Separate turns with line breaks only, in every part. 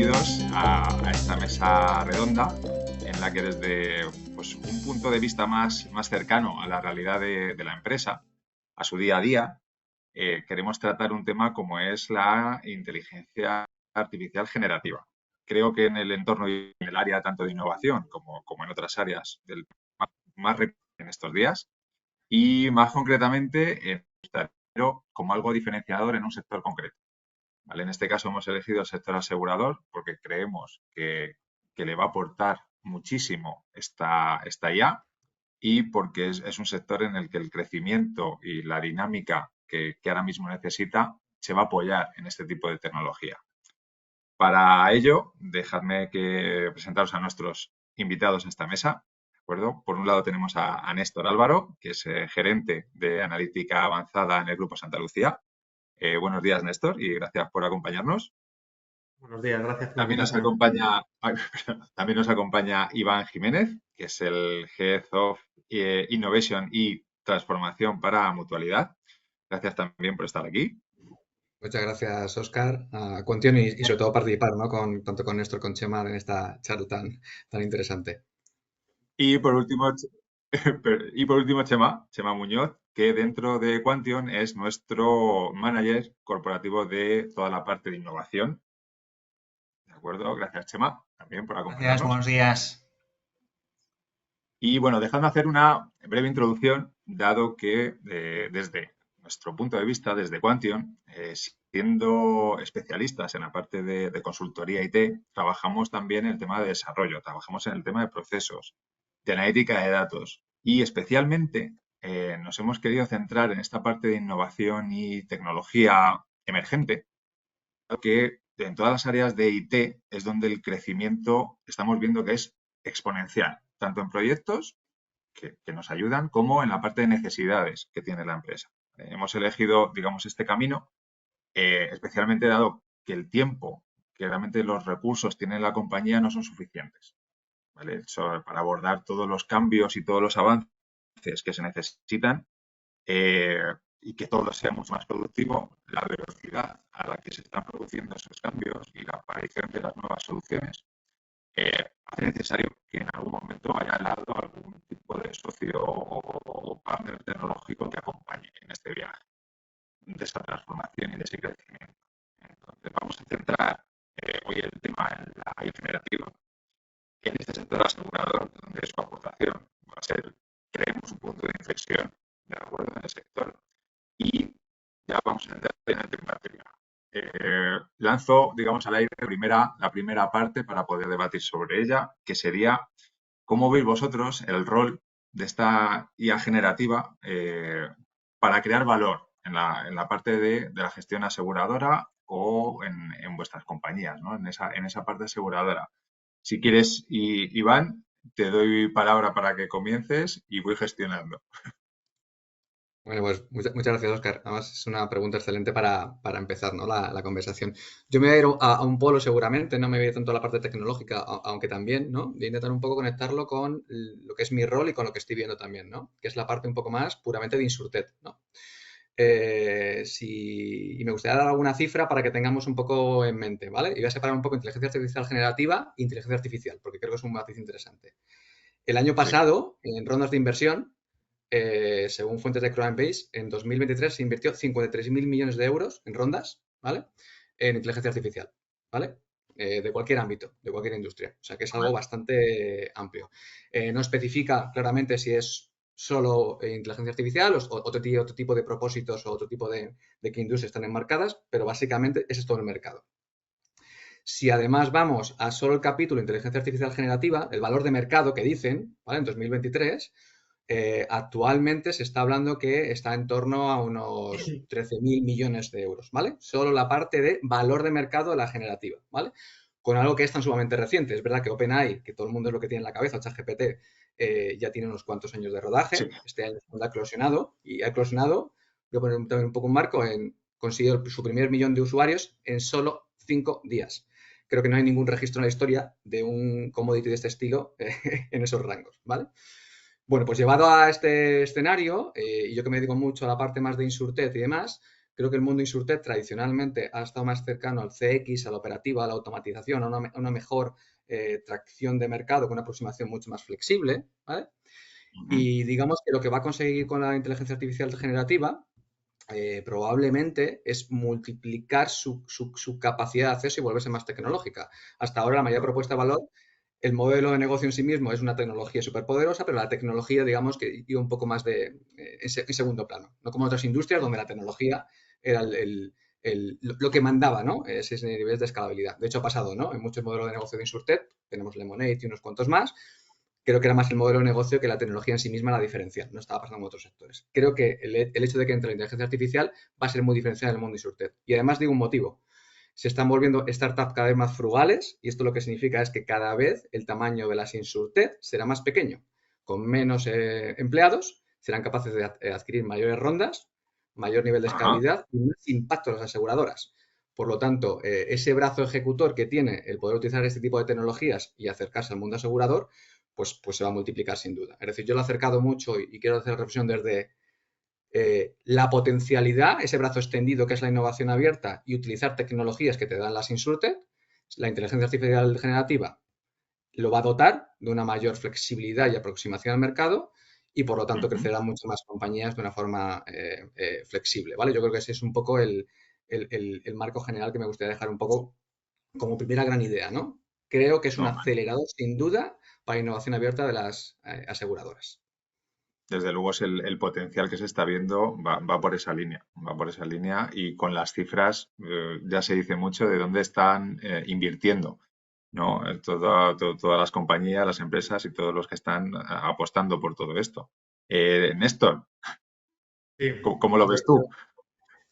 bienvenidos a esta mesa redonda en la que desde pues, un punto de vista más cercano a la realidad de la empresa, a su día a día, queremos tratar un tema como es la inteligencia artificial generativa. Creo que en el entorno y en el área tanto de innovación como en otras áreas más en estos días y más concretamente como algo diferenciador en un sector concreto. ¿Vale? En este caso hemos elegido el sector asegurador porque creemos que le va a aportar muchísimo esta IA y porque es un sector en el que el crecimiento y la dinámica que ahora mismo necesita se va a apoyar en este tipo de tecnología. Para ello, dejadme que presentaros a nuestros invitados a esta mesa. ¿De acuerdo? Por un lado tenemos a Néstor Álvaro, que es gerente de analítica avanzada en el Grupo Santa Lucía. Buenos días, Néstor, y gracias por acompañarnos.
Buenos días, gracias por la
También nos
invitación.
acompaña, también nos acompaña Iván Jiménez, que es el Head of Innovation y Transformación para Mutualidad. Gracias también por estar aquí.
Muchas gracias, Óscar, a Quantion y sobre todo participar, ¿no? Tanto con Néstor como con Chema en esta charla tan interesante.
Y por último, Chema Muñoz, que dentro de Quantion es nuestro manager corporativo de toda la parte de innovación. ¿De acuerdo? Gracias, Chema, también por
Gracias,
acompañarnos.
buenos días.
Y bueno, dejadme hacer una breve introducción, dado que desde nuestro punto de vista, desde Quantion, siendo especialistas en la parte de consultoría IT, trabajamos también en el tema de desarrollo, trabajamos en el tema de procesos, de analítica de datos y especialmente nos hemos querido centrar en esta parte de innovación y tecnología emergente, que en todas las áreas de IT es donde el crecimiento estamos viendo que es exponencial, tanto en proyectos que nos ayudan como en la parte de necesidades que tiene la empresa. Hemos elegido, digamos, este camino, especialmente dado que el tiempo, que realmente los recursos tiene la compañía no son suficientes, ¿vale? Para abordar todos los cambios y todos los avances que se necesitan y que todo sea mucho más productivo, la velocidad a la que se están produciendo esos cambios y la aparición de las nuevas soluciones hace necesario que en algún momento haya al lado algún tipo de socio o partner tecnológico que acompañe en este viaje de esa transformación y de ese crecimiento. Entonces vamos a centrar hoy el tema en la AI generativa, en este sector asegurador, donde su aportación va a ser, creemos, un punto de inflexión de acuerdo en el sector. Y ya vamos a entrar en el tema materia. Lanzo, digamos, al aire la primera parte para poder debatir sobre ella, que sería cómo veis vosotros el rol de esta IA generativa para crear valor en la parte de la gestión aseguradora o en vuestras compañías, ¿no? En esa parte aseguradora. Si quieres, Iván, te doy palabra para que comiences y voy gestionando.
Bueno, pues muchas gracias, Óscar. Además, es una pregunta excelente para empezar, ¿no? La conversación. Yo me voy a ir a un polo seguramente, no me voy a ir tanto a la parte tecnológica, aunque también, ¿no? Voy a intentar un poco conectarlo con lo que es mi rol y con lo que estoy viendo también, ¿no? Que es la parte un poco más puramente de Insurtech, ¿no? Y me gustaría dar alguna cifra para que tengamos un poco en mente, ¿vale? Y voy a separar un poco inteligencia artificial generativa e inteligencia artificial, porque creo que es un matiz interesante. El año
Sí.
pasado, en rondas de inversión, según fuentes de Coinbase, en 2023 se invirtió 53.000 millones de euros en rondas, ¿vale? En inteligencia artificial, ¿vale? De cualquier ámbito, de cualquier industria. O sea que es algo bastante amplio. No especifica claramente si es solo inteligencia artificial o otro tipo de propósitos o otro tipo de qué industrias están enmarcadas, pero básicamente ese es todo el mercado. Si además vamos a solo el capítulo inteligencia artificial generativa, el valor de mercado que dicen, ¿vale? En 2023, actualmente se está hablando que está en torno a unos 13.000 millones de euros, ¿vale? Solo la parte de valor de mercado de la generativa, ¿vale? Con algo que es tan sumamente reciente. Es verdad que OpenAI, que todo el mundo es lo que tiene en la cabeza, ChatGPT, ya tiene unos cuantos años de rodaje.
Sí.
Este año ha eclosionado y ha eclosionado, voy a poner también un poco un marco, consiguió su primer millón de usuarios en solo 5 días. Creo que no hay ningún registro en la historia de un commodity de este estilo en esos rangos, ¿vale? Bueno, pues llevado a este escenario, y yo que me dedico mucho a la parte más de Insurtech y demás, Creo que el mundo InsurTech tradicionalmente ha estado más cercano al CX, a la operativa, a la automatización, a una mejor tracción de mercado con una aproximación mucho más flexible, ¿vale? Y digamos que lo que va a conseguir con la inteligencia artificial generativa probablemente es multiplicar su capacidad de acceso y volverse más tecnológica. Hasta ahora la mayor propuesta de valor, el modelo de negocio en sí mismo es una tecnología súper poderosa, pero la tecnología, digamos, que iba un poco más en segundo plano. No como otras industrias donde la tecnología era lo que mandaba, ¿no? Ese nivel de escalabilidad. De hecho, ha pasado, ¿no? En muchos modelos de negocio de InsurTech, tenemos Lemonade y unos cuantos más, creo que era más el modelo de negocio que la tecnología en sí misma la diferencial. No estaba pasando en otros sectores. Creo que el hecho de que entre la inteligencia artificial va a ser muy diferencial en el mundo InsurTech. Y además digo un motivo. Se están volviendo startups cada vez más frugales y esto lo que significa es que cada vez el tamaño de las InsurTech será más pequeño. Con menos empleados serán capaces de adquirir mayores rondas, mayor nivel de escalabilidad y más impacto en las aseguradoras. Por lo tanto, ese brazo ejecutor que tiene el poder utilizar este tipo de tecnologías y acercarse al mundo asegurador, pues se va a multiplicar sin duda. Es decir, yo lo he acercado mucho y quiero hacer reflexión desde la potencialidad, ese brazo extendido que es la innovación abierta y utilizar tecnologías que te dan las InsurTech, la inteligencia artificial generativa lo va a dotar de una mayor flexibilidad y aproximación al mercado y por lo tanto crecerán mucho más compañías de una forma flexible, ¿vale? Yo creo que ese es un poco el marco general que me gustaría dejar un poco como primera gran idea, ¿no? Creo que es un acelerador sin duda para la innovación abierta de las aseguradoras.
Desde luego es el potencial que se está viendo va por esa línea, y con las cifras ya se dice mucho de dónde están invirtiendo, ¿no? Todas las compañías, las empresas y todos los que están apostando por todo esto. Néstor,
Sí,
¿cómo lo ves tú?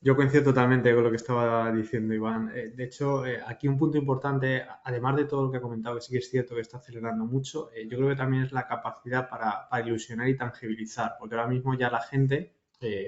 yo coincido totalmente con lo que estaba diciendo Iván. De hecho, aquí un punto importante, además de todo lo que ha comentado, que sí que es cierto que está acelerando mucho, yo creo que también es la capacidad para ilusionar y tangibilizar, porque ahora mismo ya la gente,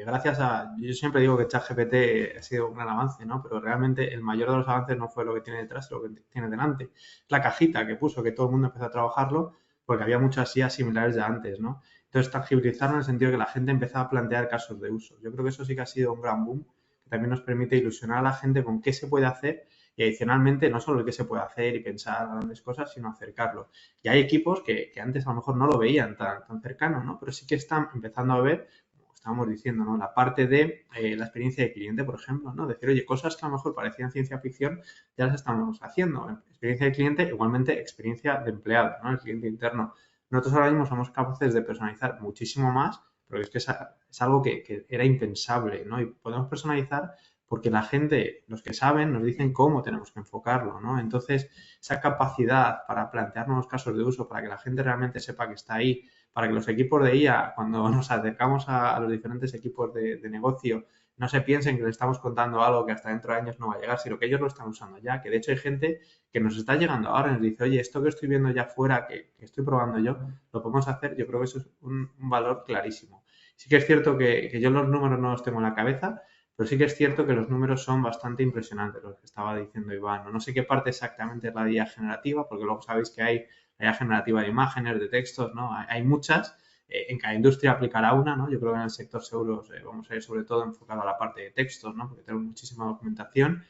gracias a, yo siempre digo que ChatGPT ha sido un gran avance, ¿no? Pero realmente el mayor de los avances no fue lo que tiene detrás, sino lo que tiene delante. La cajita que puso, que todo el mundo empezó a trabajarlo, porque había muchas IAs similares ya antes, ¿no? Entonces, tangibilizarlo en el sentido de que la gente empezaba a plantear casos de uso. Yo creo que eso sí que ha sido un gran boom también nos permite ilusionar a la gente con qué se puede hacer y adicionalmente no solo el qué se puede hacer y pensar grandes cosas, sino acercarlo. Y hay equipos que antes a lo mejor no lo veían tan cercano, ¿no? Pero sí que están empezando a ver, como estábamos diciendo, ¿no? La parte de la experiencia de cliente, por ejemplo, ¿no? Decir, oye, cosas que a lo mejor parecían ciencia ficción, ya las estamos haciendo. Experiencia de cliente, igualmente experiencia de empleado, ¿no? El cliente interno. Nosotros ahora mismo somos capaces de personalizar muchísimo más pero es que es algo que era impensable, ¿no? Y podemos personalizar porque la gente, los que saben, nos dicen cómo tenemos que enfocarlo, ¿no? Entonces, esa capacidad para plantear nuevos casos de uso, para que la gente realmente sepa que está ahí, para que los equipos de IA, cuando nos acercamos a los diferentes equipos de negocio, no se piensen que le estamos contando algo que hasta dentro de años no va a llegar, sino que ellos lo están usando ya, que de hecho hay gente que nos está llegando ahora y nos dice, oye, esto que estoy viendo ya fuera, que estoy probando yo, lo podemos hacer, yo creo que eso es un valor clarísimo. Sí que es cierto que yo los números no los tengo en la cabeza, pero sí que es cierto que los números son bastante impresionantes, los que estaba diciendo Iván. No sé qué parte exactamente es la IA generativa, porque luego sabéis que hay la IA generativa de imágenes, de textos, ¿no? Hay muchas. En cada industria aplicará una, ¿no? Yo creo que en el sector seguros vamos a ir sobre todo enfocado a la parte de textos, ¿no? Porque tenemos muchísima documentación.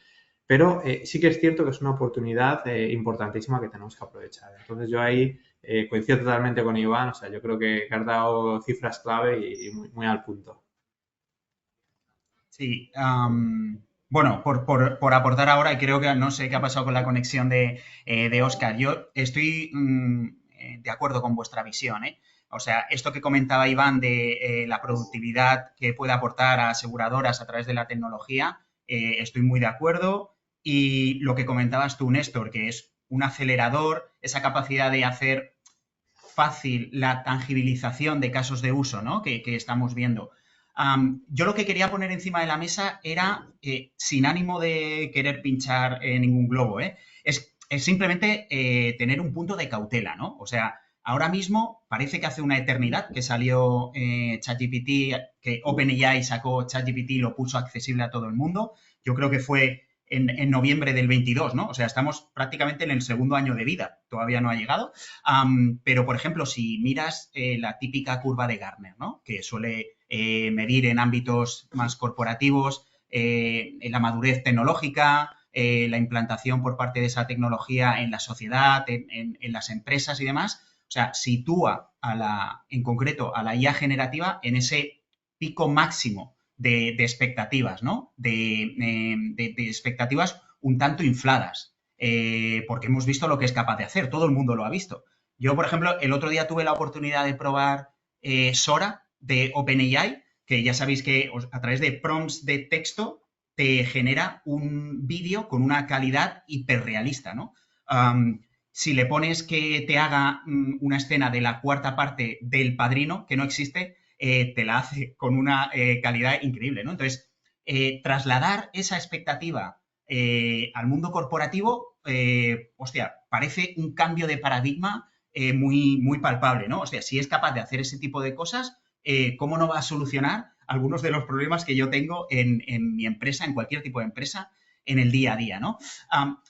Pero sí que es cierto que es una oportunidad importantísima que tenemos que aprovechar. Entonces yo ahí coincido totalmente con Iván, o sea, yo creo que has dado cifras clave y muy al punto.
Sí, bueno, por aportar ahora, y creo que no sé qué ha pasado con la conexión de Oscar. Yo estoy de acuerdo con vuestra visión, ¿eh? O sea, esto que comentaba Iván de la productividad que puede aportar a aseguradoras a través de la tecnología, estoy muy de acuerdo. Y lo que comentabas tú, Néstor, que es un acelerador, esa capacidad de hacer fácil la tangibilización de casos de uso, ¿no? que estamos viendo. Yo lo que quería poner encima de la mesa era, sin ánimo de querer pinchar ningún globo, es simplemente tener un punto de cautela, ¿no? O sea, ahora mismo parece que hace una eternidad que salió ChatGPT, que OpenAI sacó ChatGPT y lo puso accesible a todo el mundo. Yo creo que fue en noviembre del 22, ¿no? O sea, estamos prácticamente en el segundo año de vida, todavía no ha llegado. Pero, por ejemplo, si miras la típica curva de Gartner, ¿no? Que suele medir en ámbitos más corporativos la madurez tecnológica, la implantación por parte de esa tecnología en la sociedad, en las empresas y demás. O sea, sitúa en concreto a la IA generativa en ese pico máximo de expectativas, ¿no? De expectativas un tanto infladas, porque hemos visto lo que es capaz de hacer, todo el mundo lo ha visto. Yo, por ejemplo, el otro día tuve la oportunidad de probar Sora de OpenAI, que ya sabéis que a través de prompts de texto te genera un vídeo con una calidad hiperrealista, ¿no? Si le pones que te haga una escena de la cuarta parte del Padrino, que no existe, te la hace con una calidad increíble, ¿no? Entonces, trasladar esa expectativa al mundo corporativo, hostia, parece un cambio de paradigma muy, muy palpable, ¿no? O sea, si es capaz de hacer ese tipo de cosas, ¿cómo no va a solucionar algunos de los problemas que yo tengo en mi empresa, en cualquier tipo de empresa, en el día a día, ¿no?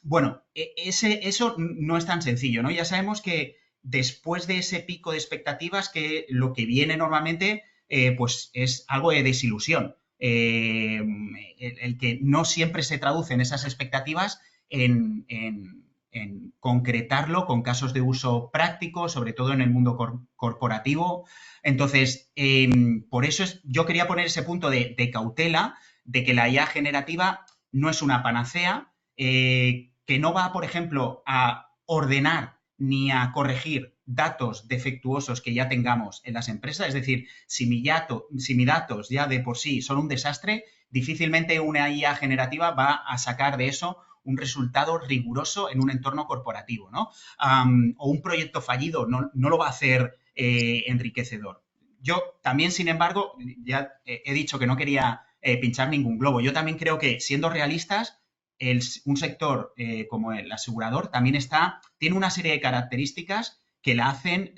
Bueno, eso no es tan sencillo, ¿no? Ya sabemos que después de ese pico de expectativas, que lo que viene normalmente, pues es algo de desilusión. El que no siempre se traducen esas expectativas en concretarlo con casos de uso práctico, sobre todo en el mundo corporativo. Entonces, por eso yo quería poner ese punto de cautela, de que la IA generativa no es una panacea, que no va, por ejemplo, a ordenar ni a corregir datos defectuosos que ya tengamos en las empresas. Es decir, si mis datos ya de por sí son un desastre, difícilmente una IA generativa va a sacar de eso un resultado riguroso en un entorno corporativo, ¿no? O un proyecto fallido no lo va a hacer enriquecedor. Yo también, sin embargo, ya he dicho que no quería pinchar ningún globo. Yo también creo que, siendo realistas, un sector como el asegurador también tiene una serie de características que la hacen,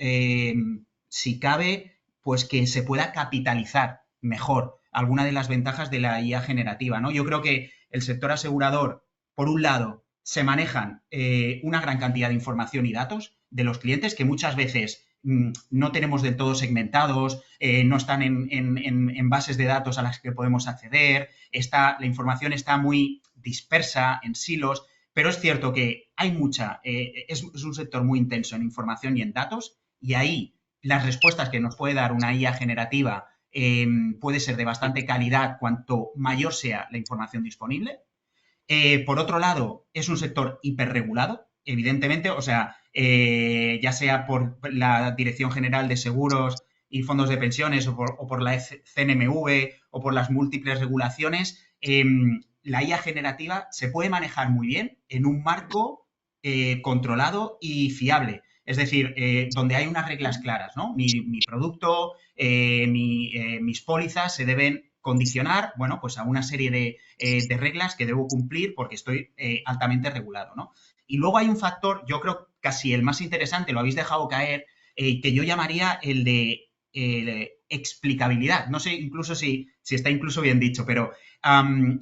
si cabe, pues que se pueda capitalizar mejor alguna de las ventajas de la IA generativa, ¿no? Yo creo que el sector asegurador, por un lado, se manejan una gran cantidad de información y datos de los clientes que muchas veces no tenemos del todo segmentados, no están en bases de datos a las que podemos acceder, la información está muy dispersa en silos, pero es cierto que hay es un sector muy intenso en información y en datos, y ahí las respuestas que nos puede dar una IA generativa puede ser de bastante calidad cuanto mayor sea la información disponible. Por otro lado, es un sector hiperregulado, evidentemente, o sea, ya sea por la Dirección General de Seguros y Fondos de Pensiones o por la CNMV o por las múltiples regulaciones, la IA generativa se puede manejar muy bien en un marco controlado y fiable. Es decir, donde hay unas reglas claras, ¿no? Mi producto, mis pólizas se deben condicionar, bueno, pues a una serie de reglas que debo cumplir porque estoy altamente regulado, ¿no? Y luego hay un factor, yo creo casi el más interesante, lo habéis dejado caer, que yo llamaría el de explicabilidad. No sé incluso si está incluso bien dicho, pero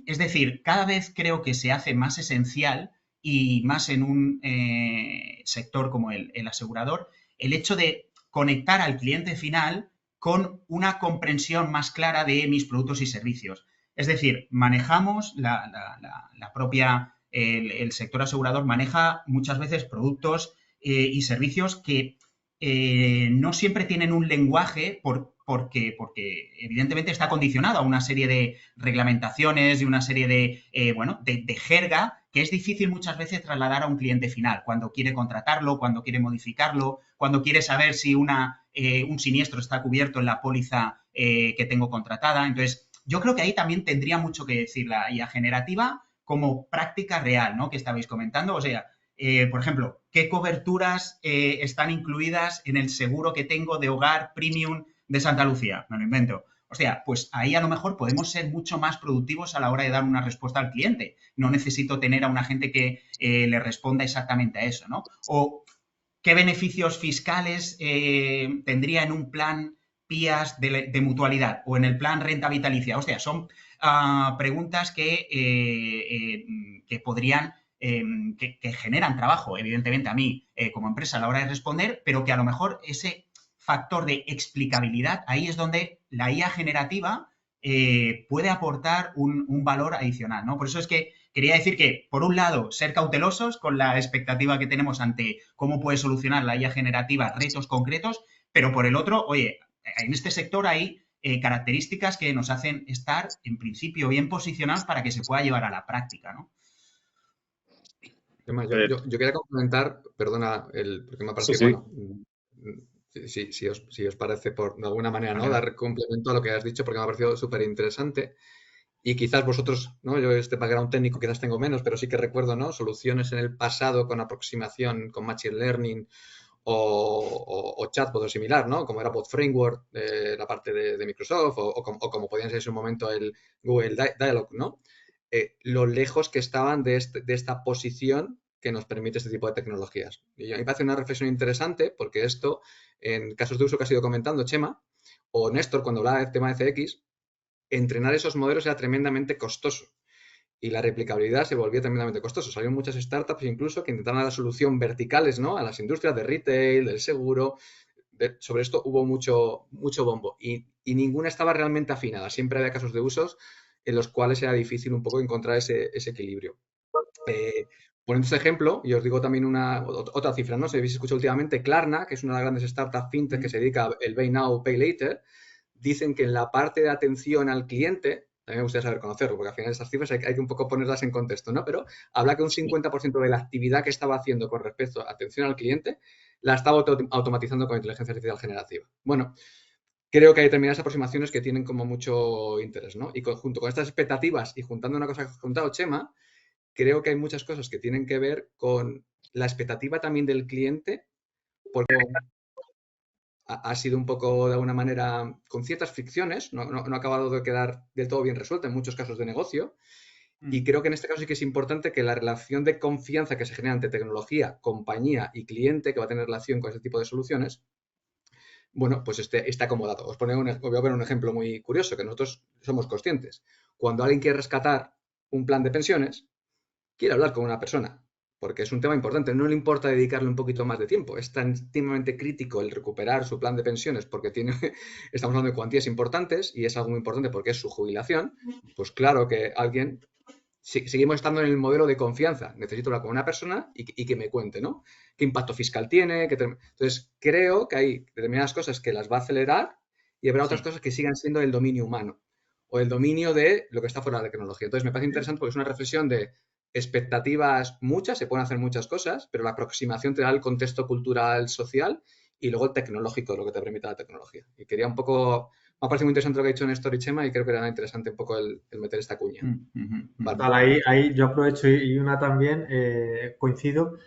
es decir, cada vez creo que se hace más esencial, y más en un sector como el asegurador, el hecho de conectar al cliente final con una comprensión más clara de mis productos y servicios. Es decir, manejamos el sector asegurador maneja muchas veces productos y servicios que no siempre tienen un lenguaje porque evidentemente está condicionado a una serie de reglamentaciones y una serie de jerga que es difícil muchas veces trasladar a un cliente final cuando quiere contratarlo, cuando quiere modificarlo, cuando quiere saber si un siniestro está cubierto en la póliza que tengo contratada. Entonces, yo creo que ahí también tendría mucho que decir la IA generativa como práctica real, ¿no? Que estabais comentando. O sea, por ejemplo, ¿qué coberturas están incluidas en el seguro que tengo de hogar premium de Santa Lucía? Me lo invento. O sea, pues ahí a lo mejor podemos ser mucho más productivos a la hora de dar una respuesta al cliente. No necesito tener a un agente que le responda exactamente a eso, ¿no? O qué beneficios fiscales tendría en un plan PIAS de mutualidad o en el plan renta vitalicia. O sea, son preguntas que podrían, que generan trabajo, evidentemente, a mí como empresa a la hora de responder, pero que a lo mejor ese factor de explicabilidad, ahí es donde la IA generativa puede aportar un valor adicional, ¿no? Por eso es que quería decir que, por un lado, ser cautelosos con la expectativa que tenemos ante cómo puede solucionar la IA generativa retos concretos, pero por el otro, oye, en este sector hay características que nos hacen estar, en principio, bien posicionados para que se pueda llevar a la práctica, ¿no?
Además,
A ver,
yo quería complementar, perdona, porque me ha
sí,
parecido,
sí.
bueno, si os parece, de alguna manera, ¿no?
Manera.
Dar complemento a lo que has dicho, porque me ha parecido súper interesante. Y quizás vosotros, ¿no? Yo este background técnico quizás tengo menos, pero sí que recuerdo, ¿no? Soluciones en el pasado con aproximación, con Machine Learning o chatbot o similar, ¿no? Como era Bot Framework, la parte de Microsoft, o como podían ser en su momento el Google Dialog, ¿no? Lo lejos que estaban de esta posición que nos permite este tipo de tecnologías. Y a mí me parece una reflexión interesante porque esto, en casos de uso que has ido comentando, Chema, o Néstor, cuando hablaba del tema de CX, entrenar esos modelos era tremendamente costoso y la replicabilidad se volvía tremendamente costoso. Salieron muchas startups incluso que intentaban dar solución verticales, ¿no? A las industrias de retail, del seguro. Sobre esto hubo mucho bombo y ninguna estaba realmente afinada. Siempre había casos de usos en los cuales era difícil un poco encontrar ese equilibrio. Poniendo este ejemplo, y os digo también otra cifra, ¿no? Si habéis escuchado últimamente, Klarna, que es una de las grandes startups fintech que se dedica al Buy Now, Pay Later, dicen que en la parte de atención al cliente, también me gustaría saber conocerlo, porque al final estas cifras hay que un poco ponerlas en contexto, ¿no? Pero habla que un 50% de la actividad que estaba haciendo con respecto a atención al cliente la estaba automatizando con inteligencia artificial generativa. Bueno, creo que hay determinadas aproximaciones que tienen como mucho interés, ¿no? Y junto con estas expectativas y juntando una cosa que has contado, Chema, creo que hay muchas cosas que tienen que ver con la expectativa también del cliente, porque ha sido un poco, de alguna manera, con ciertas fricciones, no ha acabado de quedar del todo bien resuelta en muchos casos de negocio. Y creo que en este caso sí que es importante que la relación de confianza que se genera entre tecnología, compañía y cliente que va a tener relación con este tipo de soluciones, bueno, pues esté acomodado. Os voy a poner un ejemplo muy curioso, que nosotros somos conscientes. Cuando alguien quiere rescatar un plan de pensiones, quiere hablar con una persona, porque es un tema importante. No le importa dedicarle un poquito más de tiempo. Es tan íntimamente crítico el recuperar su plan de pensiones porque estamos hablando de cuantías importantes y es algo muy importante porque es su jubilación. Pues claro que alguien, seguimos estando en el modelo de confianza. Necesito hablar con una persona y que me cuente, ¿no? ¿Qué impacto fiscal tiene? Entonces, creo que hay determinadas cosas que las va a acelerar y habrá otras cosas que sigan siendo el dominio humano o el dominio de lo que está fuera de la tecnología. Entonces, me parece interesante porque es una reflexión de expectativas muchas, se pueden hacer muchas cosas, pero la aproximación te da el contexto cultural, social y luego el tecnológico, lo que te permite la tecnología. Y quería un poco, me ha parecido muy interesante lo que ha dicho Néstor y Chema y creo que era interesante un poco el meter esta cuña. Vale.
Total, ahí yo aprovecho y una también, coincido.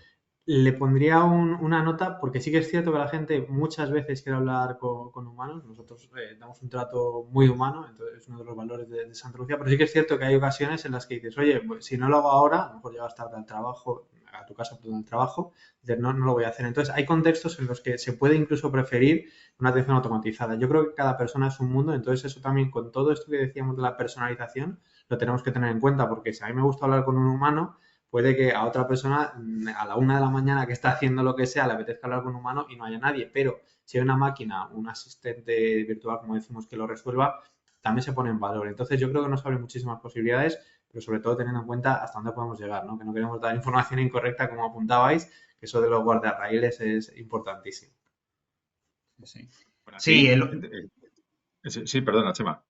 Le pondría una nota, porque sí que es cierto que la gente muchas veces quiere hablar con humanos. Nosotros damos un trato muy humano, entonces es uno de los valores de Santa Lucía, pero sí que es cierto que hay ocasiones en las que dices, oye, pues si no lo hago ahora, a lo mejor llegas tarde al trabajo, a tu casa, perdón, al trabajo, dices, no lo voy a hacer. Entonces hay contextos en los que se puede incluso preferir una atención automatizada. Yo creo que cada persona es un mundo, entonces eso también, con todo esto que decíamos de la personalización, lo tenemos que tener en cuenta, porque si a mí me gusta hablar con un humano, puede que a otra persona a la 1 de la mañana que está haciendo lo que sea le apetezca hablar con un humano y no haya nadie, pero si hay una máquina, un asistente virtual, como decimos, que lo resuelva, también se pone en valor. Entonces yo creo que nos abre muchísimas posibilidades, pero sobre todo teniendo en cuenta hasta dónde podemos llegar, ¿no? Que no queremos dar información incorrecta como apuntabais, que eso de los guardarraíles es importantísimo.
Sí.
Bueno,
Sí,
sí, perdona, Chema.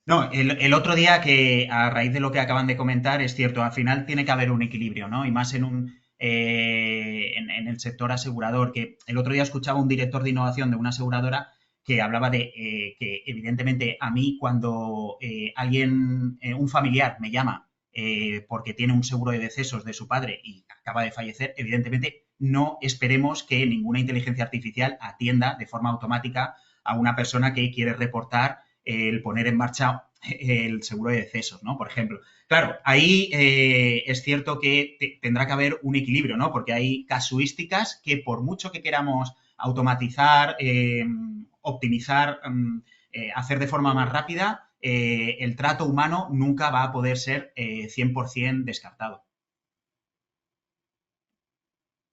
No, el otro día que a raíz de lo que acaban de comentar, es cierto, al final tiene que haber un equilibrio, ¿no? Y más en el sector asegurador, que el otro día escuchaba un director de innovación de una aseguradora que hablaba de que evidentemente a mí cuando un familiar me llama porque tiene un seguro de decesos de su padre y acaba de fallecer, evidentemente no esperemos que ninguna inteligencia artificial atienda de forma automática a una persona que quiere reportar el poner en marcha el seguro de decesos, ¿no? Por ejemplo. Claro, ahí es cierto que tendrá que haber un equilibrio, ¿no? Porque hay casuísticas que por mucho que queramos automatizar, optimizar, hacer de forma más rápida, el trato humano nunca va a poder ser 100% descartado.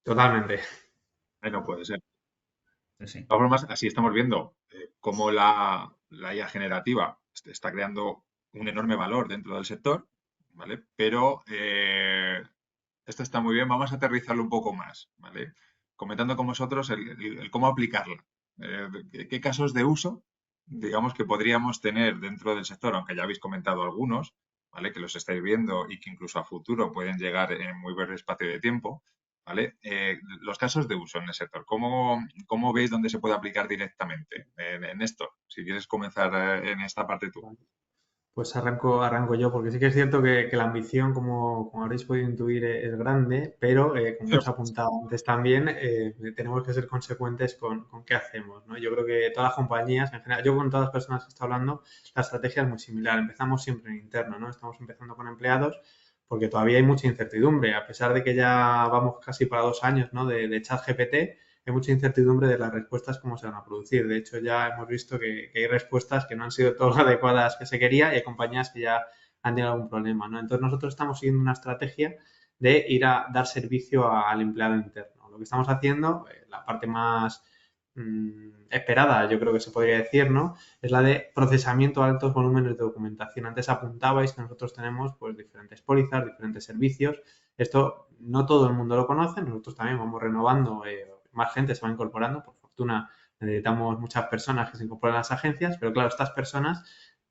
Totalmente.
No puede ser.
Sí, sí.
De todas formas, así estamos viendo cómo la IA generativa está creando un enorme valor dentro del sector, ¿vale? Pero esto está muy bien, vamos a aterrizarlo un poco más, ¿vale? Comentando con vosotros el cómo aplicarla. ¿Qué casos de uso, digamos, que podríamos tener dentro del sector, aunque ya habéis comentado algunos, ¿vale? Que los estáis viendo y que incluso a futuro pueden llegar en muy breve espacio de tiempo, ¿vale? Los casos de uso en el sector, ¿cómo veis dónde se puede aplicar directamente en esto? Si quieres comenzar en esta parte tú.
Pues arranco yo, porque sí que es cierto que la ambición, como habréis podido intuir, es grande, pero como hemos apuntado antes también, tenemos que ser consecuentes con qué hacemos, ¿no? Yo creo que todas las compañías, en general, yo con todas las personas que estoy hablando, la estrategia es muy similar. Empezamos siempre en interno, ¿no? Estamos empezando con empleados porque todavía hay mucha incertidumbre, a pesar de que ya vamos casi para 2 años, ¿no? de ChatGPT, hay mucha incertidumbre de las respuestas cómo se van a producir. De hecho, ya hemos visto que hay respuestas que no han sido todas las adecuadas que se quería y hay compañías que ya han tenido algún problema, ¿no? Entonces, nosotros estamos siguiendo una estrategia de ir a dar servicio al empleado interno. Lo que estamos haciendo, la parte más esperada, yo creo que se podría decir, ¿no? Es la de procesamiento de altos volúmenes de documentación. Antes apuntabais que nosotros tenemos pues diferentes pólizas, diferentes servicios. Esto no todo el mundo lo conoce, nosotros también vamos renovando, más gente se va incorporando, por fortuna necesitamos muchas personas que se incorporen a las agencias, pero claro, estas personas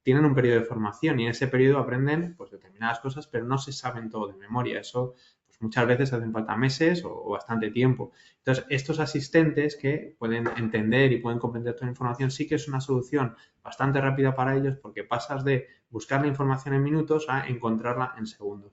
tienen un periodo de formación y en ese periodo aprenden pues determinadas cosas, pero no se saben todo de memoria. Eso pues muchas veces hacen falta meses o bastante tiempo. Entonces, estos asistentes que pueden entender y pueden comprender toda la información, sí que es una solución bastante rápida para ellos porque pasas de buscar la información en minutos a encontrarla en segundos.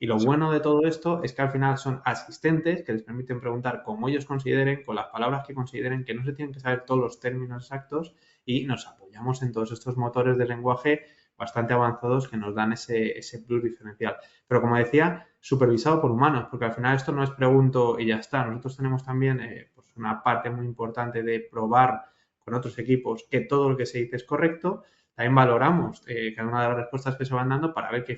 Y lo bueno de todo esto es que al final son asistentes que les permiten preguntar como ellos consideren, con las palabras que consideren, que no se tienen que saber todos los términos exactos y nos apoyamos en todos estos motores de lenguaje bastante avanzados que nos dan ese plus diferencial. Pero como decía, supervisado por humanos, porque al final esto no es pregunto y ya está. Nosotros tenemos también pues una parte muy importante de probar con otros equipos que todo lo que se dice es correcto. También valoramos cada una de las respuestas que se van dando para ver que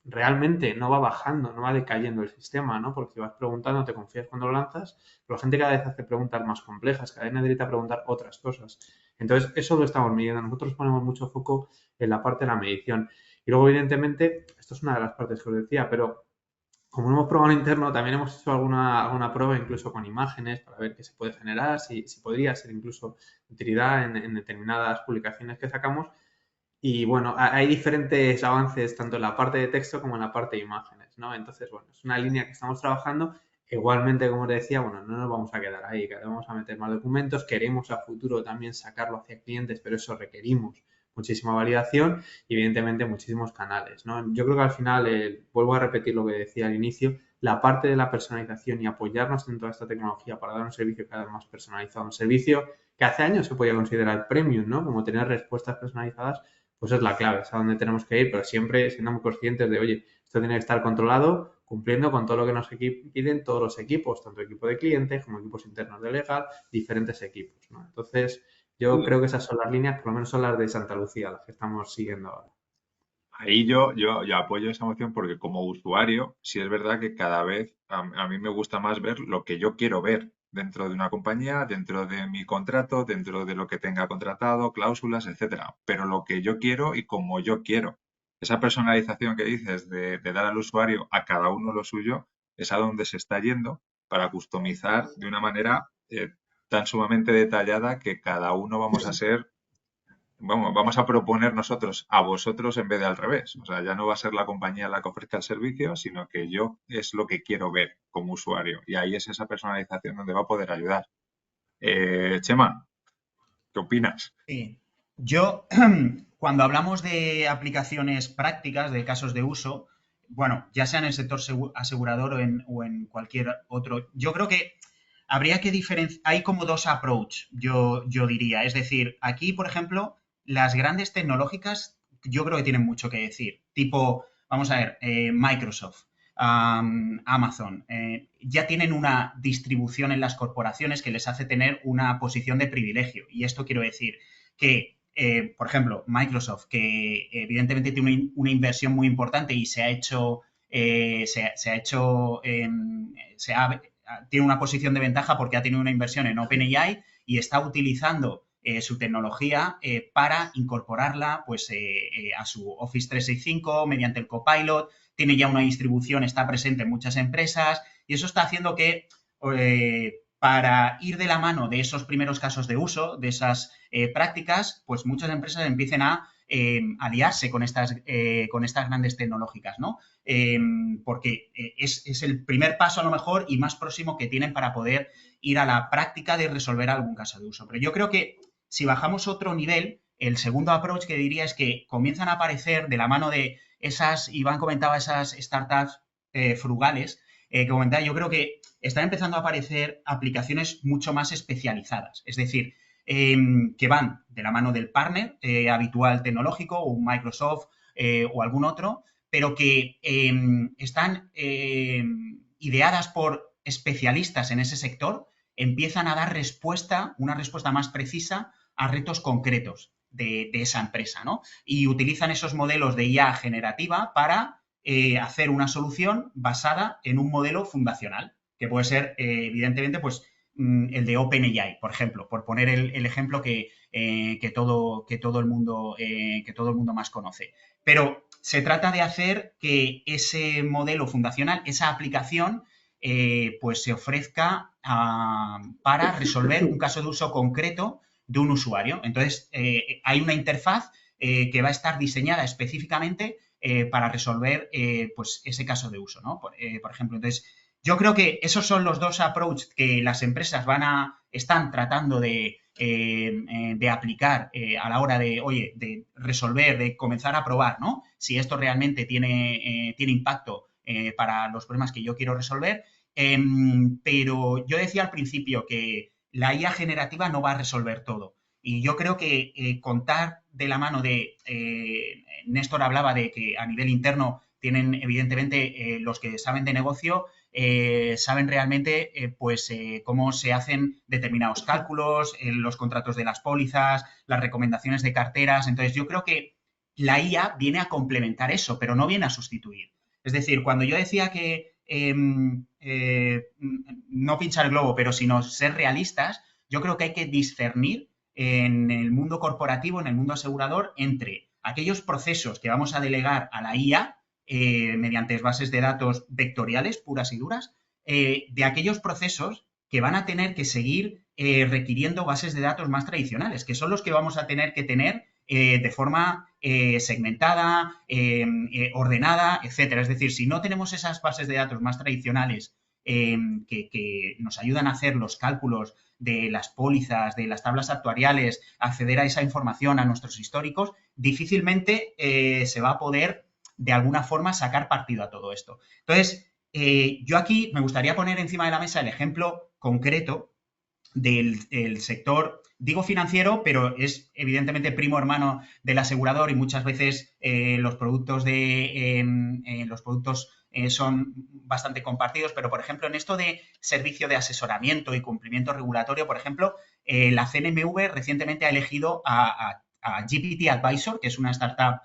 realmente no va bajando, no va decayendo el sistema, ¿no? Porque si vas preguntando, te confías cuando lo lanzas, pero la gente cada vez hace preguntas más complejas, cada vez necesita preguntar otras cosas. Entonces, eso lo estamos midiendo. Nosotros ponemos mucho foco en la parte de la medición. Y luego, evidentemente, esto es una de las partes que os decía, pero como no hemos probado en interno, también hemos hecho alguna prueba incluso con imágenes para ver qué se puede generar, si podría ser incluso de utilidad en determinadas publicaciones que sacamos. Y bueno, hay diferentes avances tanto en la parte de texto como en la parte de imágenes, ¿no? Entonces, bueno, es una línea que estamos trabajando. Igualmente, como os decía, bueno, no nos vamos a quedar ahí, que vamos a meter más documentos. Queremos a futuro también sacarlo hacia clientes, pero eso requerimos muchísima validación y evidentemente muchísimos canales, ¿no? Yo creo que al final, vuelvo a repetir lo que decía al inicio, la parte de la personalización y apoyarnos en toda esta tecnología para dar un servicio cada vez más personalizado, un servicio que hace años se podía considerar premium, ¿no? Como tener respuestas personalizadas, pues es la clave, es a donde tenemos que ir, pero siempre siendo muy conscientes de, oye, esto tiene que estar controlado, cumpliendo con todo lo que nos piden todos los equipos, tanto equipo de clientes como equipos internos de legal, diferentes equipos, ¿no? Entonces, yo creo que esas son las líneas, por lo menos son las de Santa Lucía, las que estamos siguiendo ahora.
Ahí yo apoyo esa moción porque como usuario, sí es verdad que cada vez a mí me gusta más ver lo que yo quiero ver dentro de una compañía, dentro de mi contrato, dentro de lo que tenga contratado, cláusulas, etcétera. Pero lo que yo quiero y como yo quiero. Esa personalización que dices de dar al usuario a cada uno lo suyo es a donde se está yendo para customizar de una manera tan sumamente detallada que cada uno vamos a ser vamos a proponer nosotros a vosotros en vez de al revés. O sea, ya no va a ser la compañía la que ofrezca el servicio, sino que yo es lo que quiero ver como usuario. Y ahí es esa personalización donde va a poder ayudar. Chema, ¿qué opinas?
Sí. Yo, cuando hablamos de aplicaciones prácticas, de casos de uso, bueno, ya sea en el sector asegurador o en cualquier otro, yo creo que habría que diferenciar, hay como dos approach, yo diría. Es decir, aquí, por ejemplo, las grandes tecnológicas yo creo que tienen mucho que decir. Tipo, vamos a ver, Microsoft, Amazon, ya tienen una distribución en las corporaciones que les hace tener una posición de privilegio. Y esto quiero decir que, por ejemplo, Microsoft, que evidentemente tiene una inversión muy importante y tiene una posición de ventaja porque ha tenido una inversión en OpenAI y está utilizando su tecnología para incorporarla pues, a su Office 365 mediante el Copilot. Tiene ya una distribución, está presente en muchas empresas y eso está haciendo que para ir de la mano de esos primeros casos de uso, de esas prácticas, pues muchas empresas empiecen a aliarse con estas grandes tecnológicas, ¿no? Porque es el primer paso a lo mejor y más próximo que tienen para poder ir a la práctica de resolver algún caso de uso. Pero yo creo que si bajamos otro nivel, el segundo approach que diría es que comienzan a aparecer de la mano de esas, Iván comentaba esas startups frugales, que comentaba, yo creo que están empezando a aparecer aplicaciones mucho más especializadas, es decir, que van de la mano del partner habitual tecnológico, o un Microsoft o algún otro, pero que están ideadas por especialistas en ese sector, empiezan a dar una respuesta más precisa a retos concretos de esa empresa, ¿no? Y utilizan esos modelos de IA generativa para hacer una solución basada en un modelo fundacional, que puede ser, evidentemente, pues el de OpenAI, por ejemplo, por poner el ejemplo que todo el mundo más conoce. Pero se trata de hacer que ese modelo fundacional, esa aplicación, pues se ofrezca para resolver un caso de uso concreto de un usuario. Entonces, hay una interfaz que va a estar diseñada específicamente para resolver pues ese caso de uso, ¿no? Por ejemplo, entonces, yo creo que esos son los dos approaches que las empresas están tratando de aplicar a la hora de resolver, de comenzar a probar, ¿no? Si esto realmente tiene impacto para los problemas que yo quiero resolver. Pero yo decía al principio que la IA generativa no va a resolver todo. Y yo creo que contar de la mano de... Néstor hablaba de que a nivel interno tienen, evidentemente, los que saben de negocio, saben realmente cómo se hacen determinados cálculos, los contratos de las pólizas, las recomendaciones de carteras. Entonces, yo creo que la IA viene a complementar eso, pero no viene a sustituir. Es decir, cuando yo decía que no pinchar el globo, pero sino ser realistas, yo creo que hay que discernir en el mundo corporativo, en el mundo asegurador, entre aquellos procesos que vamos a delegar a la IA mediante bases de datos vectoriales puras y duras, de aquellos procesos que van a tener que seguir requiriendo bases de datos más tradicionales, que son los que vamos a tener que tener de forma segmentada, ordenada, etcétera. Es decir, si no tenemos esas bases de datos más tradicionales que nos ayudan a hacer los cálculos de las pólizas, de las tablas actuariales, acceder a esa información, a nuestros históricos, difícilmente se va a poder de alguna forma sacar partido a todo esto. Entonces, yo aquí me gustaría poner encima de la mesa el ejemplo concreto del sector, digo financiero, pero es evidentemente primo hermano del asegurador y muchas veces los productos son bastante compartidos, pero por ejemplo en esto de servicio de asesoramiento y cumplimiento regulatorio, por ejemplo, la CNMV recientemente ha elegido a GPT Advisor, que es una startup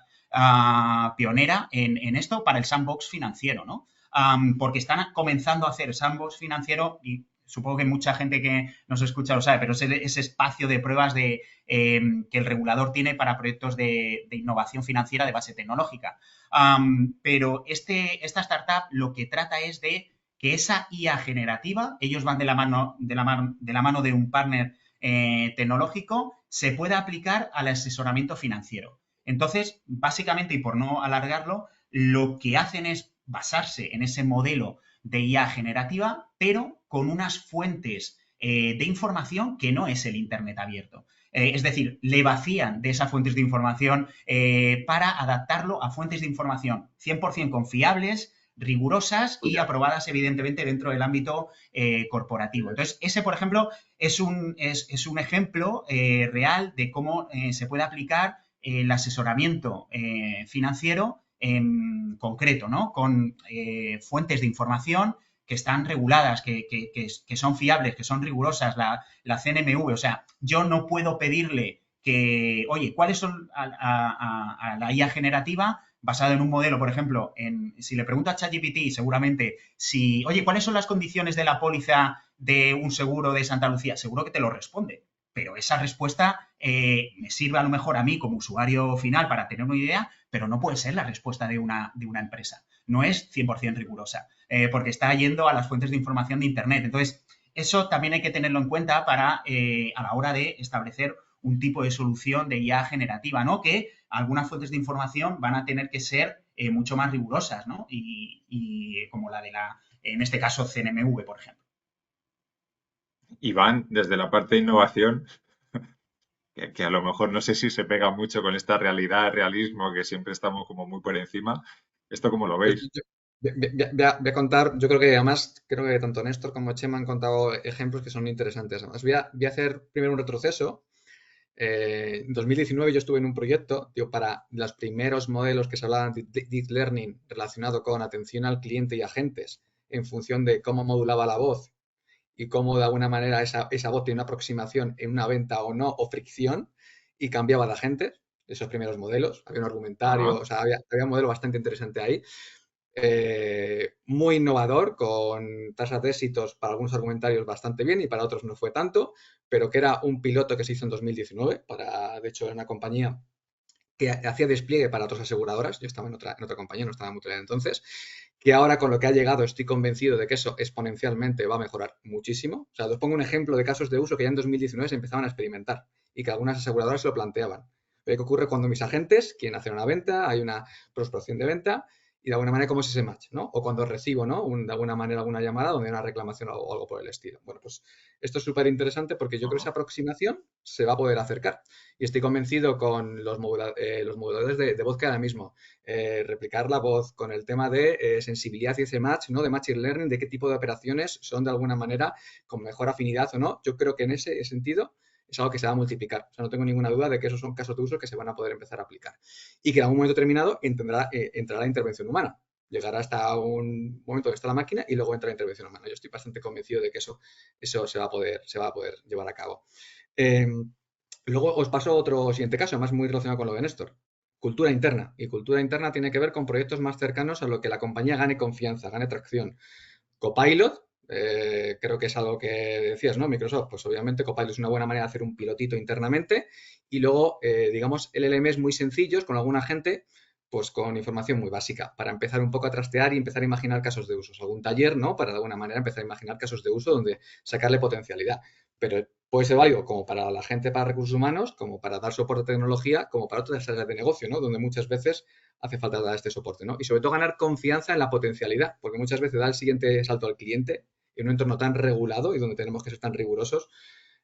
pionera en esto para el sandbox financiero, ¿no? Porque están comenzando a hacer sandbox financiero y supongo que mucha gente que nos escucha lo sabe, pero es ese espacio de pruebas que el regulador tiene para proyectos de innovación financiera de base tecnológica. Pero esta startup lo que trata es de que esa IA generativa, ellos van de la mano de un partner tecnológico, se pueda aplicar al asesoramiento financiero. Entonces, básicamente, y por no alargarlo, lo que hacen es basarse en ese modelo de IA generativa, pero con unas fuentes de información que no es el Internet abierto. Es decir, le vacían de esas fuentes de información para adaptarlo a fuentes de información 100% confiables, rigurosas y aprobadas, evidentemente, dentro del ámbito corporativo. Entonces, ese, por ejemplo, es un ejemplo real de cómo se puede aplicar el asesoramiento financiero en concreto, ¿no? Con fuentes de información que están reguladas, que son fiables, que son rigurosas, la CNMV. O sea, yo no puedo pedirle que, oye, ¿cuáles son a la IA generativa basada en un modelo, por ejemplo, si le pregunto a ChatGPT, seguramente, oye, ¿cuáles son las condiciones de la póliza de un seguro de Santa Lucía? Seguro que te lo responde. pero esa respuesta me sirve a lo mejor a mí como usuario final para tener una idea, pero no puede ser la respuesta de una empresa. No es 100% rigurosa, porque está yendo a las fuentes de información de Internet. Entonces, eso también hay que tenerlo en cuenta para, a la hora de establecer un tipo de solución de IA generativa, ¿no? Que algunas fuentes de información van a tener que ser mucho más rigurosas, ¿no? Y como la de en este caso, CNMV, por ejemplo.
Iván, desde la parte de innovación, que a lo mejor no sé si se pega mucho con esta realidad, realismo, que siempre estamos como muy por encima. ¿Esto cómo lo
Yo-
veis?
yo- voy a contar, yo creo que además, creo que tanto Néstor como Chema han contado ejemplos que son interesantes. Además, voy a hacer primero un retroceso. En 2019 yo estuve en un proyecto, tío, para los primeros modelos que se hablaban de Deep Learning relacionado con atención al cliente y agentes en función de cómo modulaba la voz y cómo de alguna manera esa voz tiene una aproximación en una venta o no, o fricción, y cambiaba de agentes, esos primeros modelos. Había un argumentario,
Ajá.
o sea, había un modelo bastante interesante ahí. Muy innovador, con tasas de éxitos para algunos argumentarios bastante bien y para otros no fue tanto, pero que era un piloto que se hizo en 2019 de hecho, era una compañía que hacía despliegue para otras aseguradoras. Yo estaba en otra compañía, no estaba muy claro entonces, que ahora con lo que ha llegado estoy convencido de que eso exponencialmente va a mejorar muchísimo. O sea, os pongo un ejemplo de casos de uso que ya en 2019 se empezaban a experimentar y que algunas aseguradoras se lo planteaban. ¿Qué ocurre cuando mis agentes quieren hacer una venta, hay una prospección de venta y de alguna manera cómo es ese match, ¿no? O cuando recibo, ¿no? De alguna manera alguna llamada donde hay una reclamación o algo por el estilo. Bueno, pues esto es súper interesante porque yo creo que esa aproximación se va a poder acercar y estoy convencido con los moduladores de voz que ahora mismo replicar la voz con el tema de sensibilidad y ese match, ¿no? De machine learning, de qué tipo de operaciones son de alguna manera con mejor afinidad o no. Yo creo que en ese sentido es algo que se va a multiplicar. O sea, no tengo ninguna duda de que esos son casos de uso que se van a poder empezar a aplicar. Y que en algún momento determinado entrará la intervención humana. Llegará hasta un momento donde está la máquina y luego entra la intervención humana. Yo estoy bastante convencido de que eso se va a poder llevar a cabo. Eh, Luego os paso otro siguiente caso, además muy relacionado con lo de Néstor. Cultura interna. Y cultura interna tiene que ver con proyectos más cercanos a lo que la compañía gane confianza, gane tracción. Copilot, creo que es algo que decías, ¿no? Microsoft, pues obviamente Copilot es una buena manera de hacer un pilotito internamente y luego, digamos, LLMs muy sencillos con alguna gente, pues con información muy básica, para empezar un poco a trastear y empezar a imaginar casos de usos. Algún taller, ¿no? Para de alguna manera empezar a imaginar casos de uso donde sacarle potencialidad. Pero puede ser válido como para la gente para recursos humanos, como para dar soporte a tecnología, como para otras áreas de negocio, ¿no? Donde muchas veces hace falta dar este soporte, ¿no? Y sobre todo ganar confianza en la potencialidad, porque muchas veces da el siguiente salto al cliente en un entorno tan regulado y donde tenemos que ser tan rigurosos,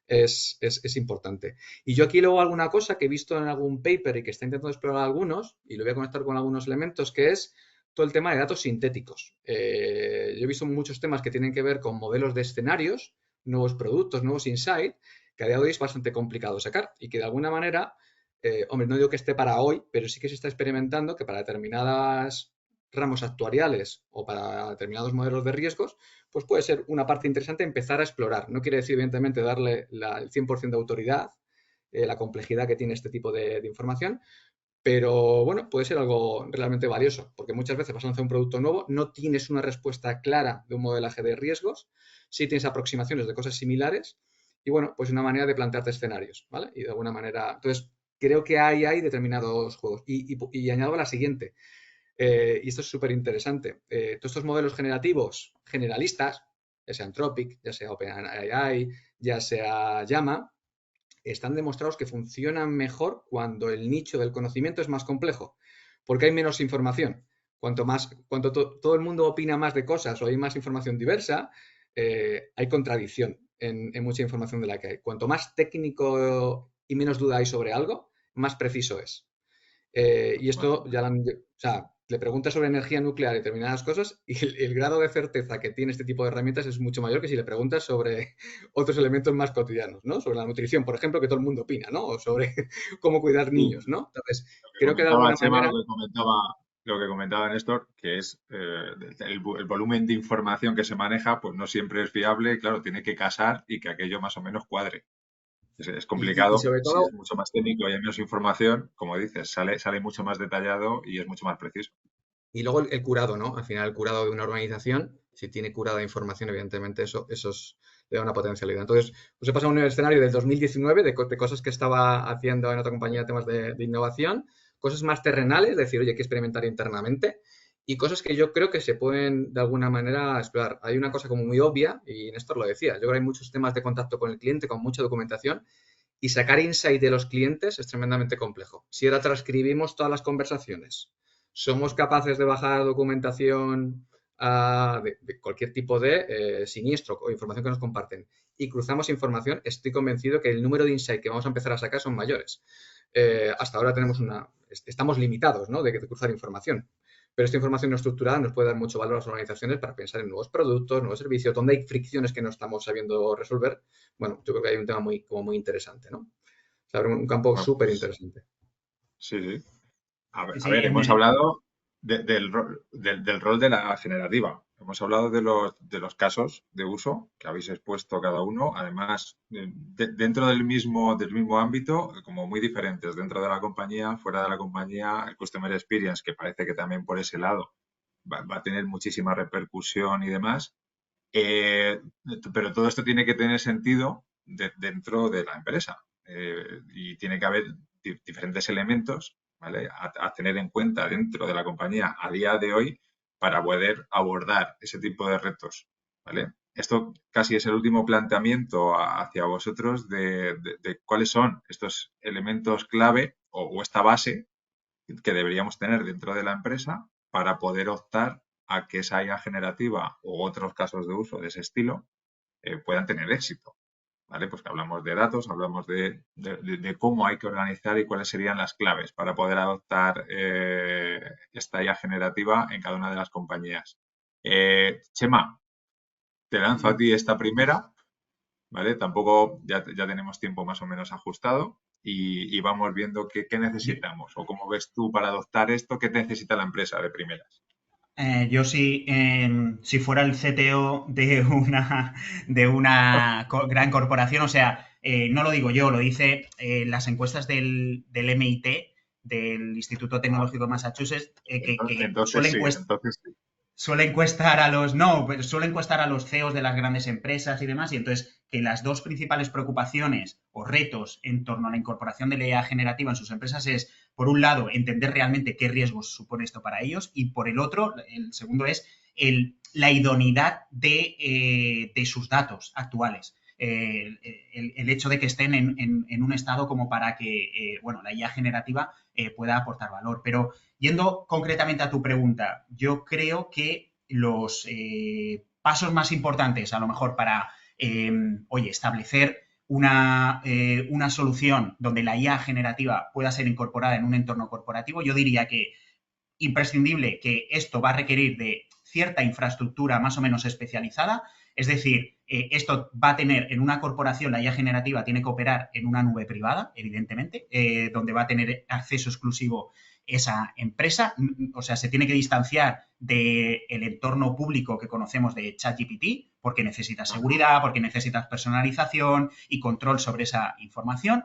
es importante. Y yo aquí luego alguna cosa que he visto en algún paper y que está intentando explorar algunos, y lo voy a conectar con algunos elementos, que es todo el tema de datos sintéticos. Yo he visto muchos temas que tienen que ver con modelos de escenarios, nuevos productos, nuevos insights, que a día de hoy es bastante complicado sacar y que de alguna manera, hombre, no digo que esté para hoy, pero sí que se está experimentando que para determinadas ramos actuariales o para determinados modelos de riesgos, pues puede ser una parte interesante empezar a explorar. No quiere decir, evidentemente, darle el 100% de autoridad, la complejidad que tiene este tipo de información, pero bueno, puede ser algo realmente valioso, porque muchas veces vas a lanzar un producto nuevo, no tienes una respuesta clara de un modelaje de riesgos, sí tienes aproximaciones de cosas similares, y bueno, pues una manera de plantearte escenarios, ¿vale? Y de alguna manera, entonces, creo que hay determinados juegos. Y añado la siguiente, y esto es súper interesante. Todos estos modelos generativos generalistas, ya sea Anthropic, ya sea OpenAI, ya sea Llama, están demostrados que funcionan mejor cuando el nicho del conocimiento es más complejo, porque hay menos información. Cuanto todo el mundo opina más de cosas o hay más información diversa, hay contradicción en mucha información de la que hay. Cuanto más técnico y menos duda hay sobre algo, más preciso es. Y esto ya o sea, le preguntas sobre energía nuclear y determinadas cosas y el grado de certeza que tiene este tipo de herramientas es mucho mayor que si le preguntas sobre otros elementos más cotidianos, ¿no? Sobre la nutrición, por ejemplo, que todo el mundo opina, ¿no? O sobre cómo cuidar
Sí,
niños, ¿no? Entonces,
lo que
creo que de
comentaba
alguna
Chema,
manera
lo que comentaba Néstor, que es el volumen de información que se maneja, pues no siempre es fiable y claro, tiene que casar y que aquello más o menos cuadre. Es
y
complicado,
sobre
si es
todo
mucho más técnico y hay menos información, como dices, sale mucho más detallado y es mucho más preciso.
y luego el curado, ¿no? Al final, el curado de una organización, si tiene curada información, evidentemente eso es da una potencialidad. Entonces, os he pasado un escenario del 2019 de cosas que estaba haciendo en otra compañía, temas de innovación, cosas más terrenales, decir, oye, hay que experimentar internamente, y cosas que yo creo que se pueden de alguna manera explorar. Hay una cosa como muy obvia, y Néstor lo decía, yo creo que hay muchos temas de contacto con el cliente, con mucha documentación, y sacar insight de los clientes es tremendamente complejo. Si ahora transcribimos todas las conversaciones, somos capaces de bajar documentación de cualquier tipo de siniestro o información que nos comparten y cruzamos información, estoy convencido que el número de insight que vamos a empezar a sacar son mayores. Hasta ahora estamos limitados, ¿no?, de cruzar información. Pero esta información no estructurada nos puede dar mucho valor a las organizaciones para pensar en nuevos productos, nuevos servicios, donde hay fricciones que no estamos sabiendo resolver. Bueno, yo creo que hay un tema muy interesante, ¿no? O sea, un campo
Bueno,
súper
pues,
interesante.
sí, sí.
Sí,
A
sí,
ver, hemos hablado del rol de la generativa. Hemos hablado de los casos de uso que habéis expuesto cada uno, además, dentro del mismo ámbito, como muy diferentes, dentro de la compañía, fuera de la compañía, el Customer Experience, que parece que también por ese lado va a tener muchísima repercusión y demás. Eh, pero todo esto tiene que tener sentido dentro de la empresa, y tiene que haber diferentes elementos, ¿vale?, a tener en cuenta dentro de la compañía a día de hoy para poder abordar ese tipo de retos, ¿vale? Esto casi es el último planteamiento hacia vosotros de cuáles son estos elementos clave o esta base que deberíamos tener dentro de la empresa para poder optar a que esa IA generativa u otros casos de uso de ese estilo puedan tener éxito, ¿vale? Pues que hablamos de datos, hablamos de cómo hay que organizar y cuáles serían las claves para poder adoptar esta IA generativa en cada una de las compañías. Chema, te lanzo a ti esta primera, ¿vale? Tampoco ya tenemos tiempo más o menos ajustado y vamos viendo qué necesitamos o cómo ves tú para adoptar esto, qué necesita la empresa de primeras.
Yo si fuera el CTO de una gran corporación, o sea, no lo digo yo, lo dice las encuestas del MIT, del Instituto Tecnológico de Massachusetts, que
Entonces sí,
suele encuestar a los, no, pero suele encuestar a los CEOs de las grandes empresas y demás, y entonces que las dos principales preocupaciones o retos en torno a la incorporación de la IA generativa en sus empresas es, por un lado, entender realmente qué riesgos supone esto para ellos, y por el otro, el segundo es la idoneidad de sus datos actuales. El hecho de que estén en un estado como para que, bueno, la IA generativa pueda aportar valor. Pero yendo concretamente a tu pregunta, yo creo que los pasos más importantes, a lo mejor para, establecer una solución donde la IA generativa pueda ser incorporada en un entorno corporativo, yo diría que imprescindible que esto va a requerir de cierta infraestructura más o menos especializada, es decir, esto va a tener en una corporación, la IA generativa tiene que operar en una nube privada, evidentemente, donde va a tener acceso exclusivo esa empresa, o sea, se tiene que distanciar del entorno público que conocemos de ChatGPT, porque necesitas seguridad, porque necesitas personalización y control sobre esa información.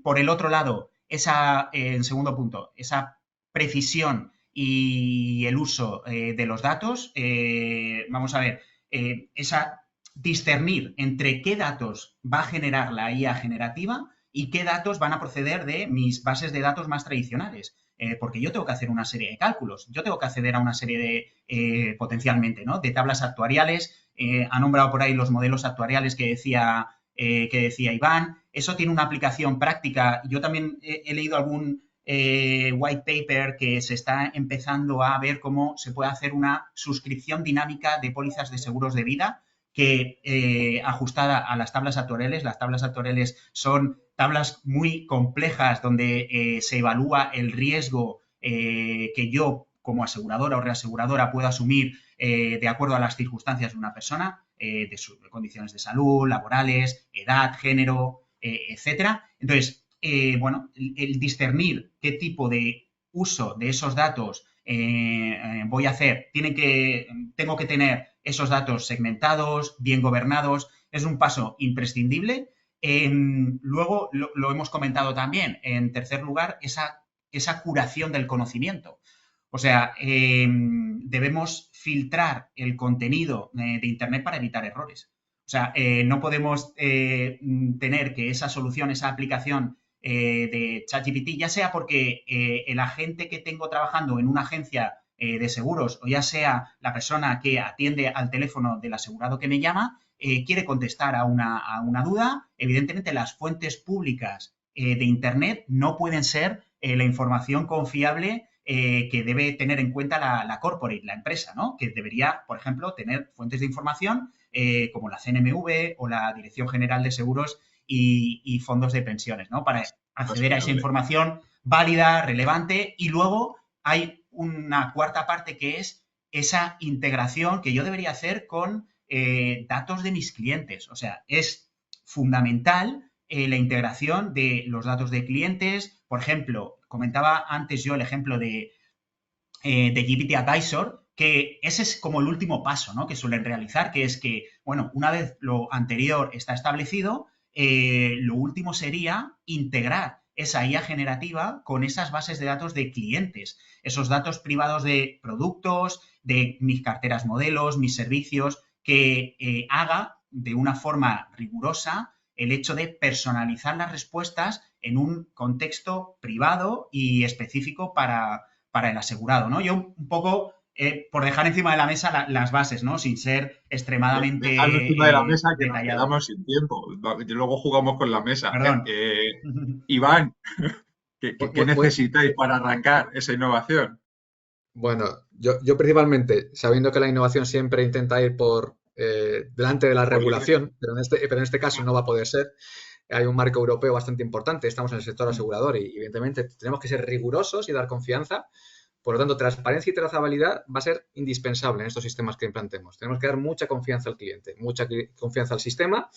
Por el otro lado, en segundo punto, esa precisión y el uso de los datos, vamos a ver, discernir entre qué datos va a generar la IA generativa y qué datos van a proceder de mis bases de datos más tradicionales. Porque yo tengo que hacer una serie de cálculos, yo tengo que acceder a una serie de, potencialmente, ¿no?, de tablas actuariales. Ha nombrado por ahí los modelos actuariales que decía Iván. Eso tiene una aplicación práctica. Yo también he leído algún white paper que se está empezando a ver cómo se puede hacer una suscripción dinámica de pólizas de seguros de vida que ajustada a las tablas actuariales. Las tablas actuariales son tablas muy complejas donde se evalúa el riesgo que yo como aseguradora o reaseguradora puedo asumir de acuerdo a las circunstancias de una persona, de sus condiciones de salud, laborales, edad, género, etcétera. Entonces, bueno, el discernir qué tipo de uso de esos datos voy a hacer, tengo que tener esos datos segmentados, bien gobernados, es un paso imprescindible. Luego, lo hemos comentado también, en tercer lugar, esa curación del conocimiento. O sea, debemos filtrar el contenido de Internet para evitar errores. O sea, no podemos tener que esa solución, esa aplicación de ChatGPT, ya sea porque el agente que tengo trabajando en una agencia de seguros o ya sea la persona que atiende al teléfono del asegurado que me llama, quiere contestar a una duda. Evidentemente, las fuentes públicas de Internet no pueden ser la información confiable que debe tener en cuenta la corporate, la empresa, ¿no? Que debería, por ejemplo, tener fuentes de información como la CNMV o la Dirección General de Seguros y Fondos de Pensiones, ¿no? Para acceder a esa
Responsable.
información válida, relevante, y luego hay una cuarta parte que es esa integración que yo debería hacer con datos de mis clientes. O sea, es fundamental la integración de los datos de clientes. Por ejemplo, comentaba antes yo el ejemplo de GPT Advisor, que ese es como el último paso, ¿no? Que suelen realizar, que es que, bueno, una vez lo anterior está establecido, lo último sería integrar esa IA generativa con esas bases de datos de clientes, esos datos privados de productos, de mis carteras modelos, mis servicios, que haga de una forma rigurosa el hecho de personalizar las respuestas en un contexto privado y específico para el asegurado, ¿no? Yo un poco, por dejar encima de la mesa las bases, ¿no? Sin ser
Dejadlo encima de la
extremadamente
mesa que nos
detallado.
quedamos sin tiempo. Y luego jugamos con la mesa.
Perdón.
Iván, ¿qué
Muy,
necesitáis para arrancar esa innovación?
bueno, yo principalmente, sabiendo que la innovación siempre intenta ir por delante de la
Por libre.
regulación, pero en este caso no va a poder ser. Hay un marco europeo bastante importante, estamos en el sector asegurador y evidentemente tenemos que ser rigurosos y dar confianza. Por lo tanto, transparencia y trazabilidad va a ser indispensable en estos sistemas que implantemos. Tenemos que dar mucha confianza al cliente, mucha confianza al sistema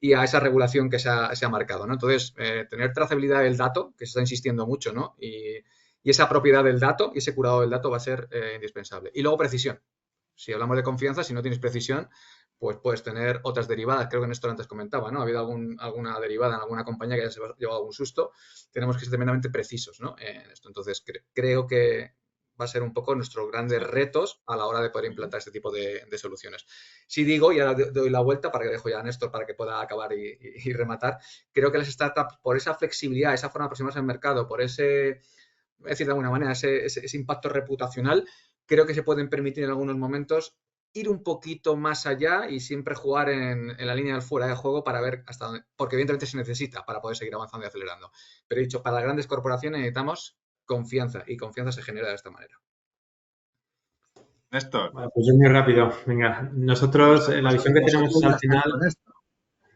y a esa regulación que se ha marcado, ¿no? Entonces, tener trazabilidad del dato, que se está insistiendo mucho, ¿no? Y esa propiedad del dato y ese curado del dato va a ser indispensable. Y luego precisión. Si hablamos de confianza, si no tienes precisión, pues puedes tener otras derivadas. Creo que Néstor antes comentaba, ¿no? Ha habido alguna derivada en alguna compañía que haya llevado algún susto. Tenemos que ser tremendamente precisos, ¿no? En esto. Entonces, creo que va a ser un poco nuestros grandes retos a la hora de poder implantar este tipo de soluciones. Si digo, y ahora doy la vuelta para que dejo ya a Néstor para que pueda acabar y rematar, creo que las startups, por esa flexibilidad, esa forma de aproximarse al mercado, por ese, es decir, de alguna manera, ese impacto reputacional, creo que se pueden permitir en algunos momentos ir un poquito más allá y siempre jugar en la línea del fuera de juego para ver hasta dónde, porque evidentemente se necesita para poder seguir avanzando y acelerando. Pero he dicho, para las grandes corporaciones necesitamos confianza y confianza se genera de esta manera.
Néstor.
Vale, pues yo muy rápido. Venga, nosotros la visión que tenemos es al final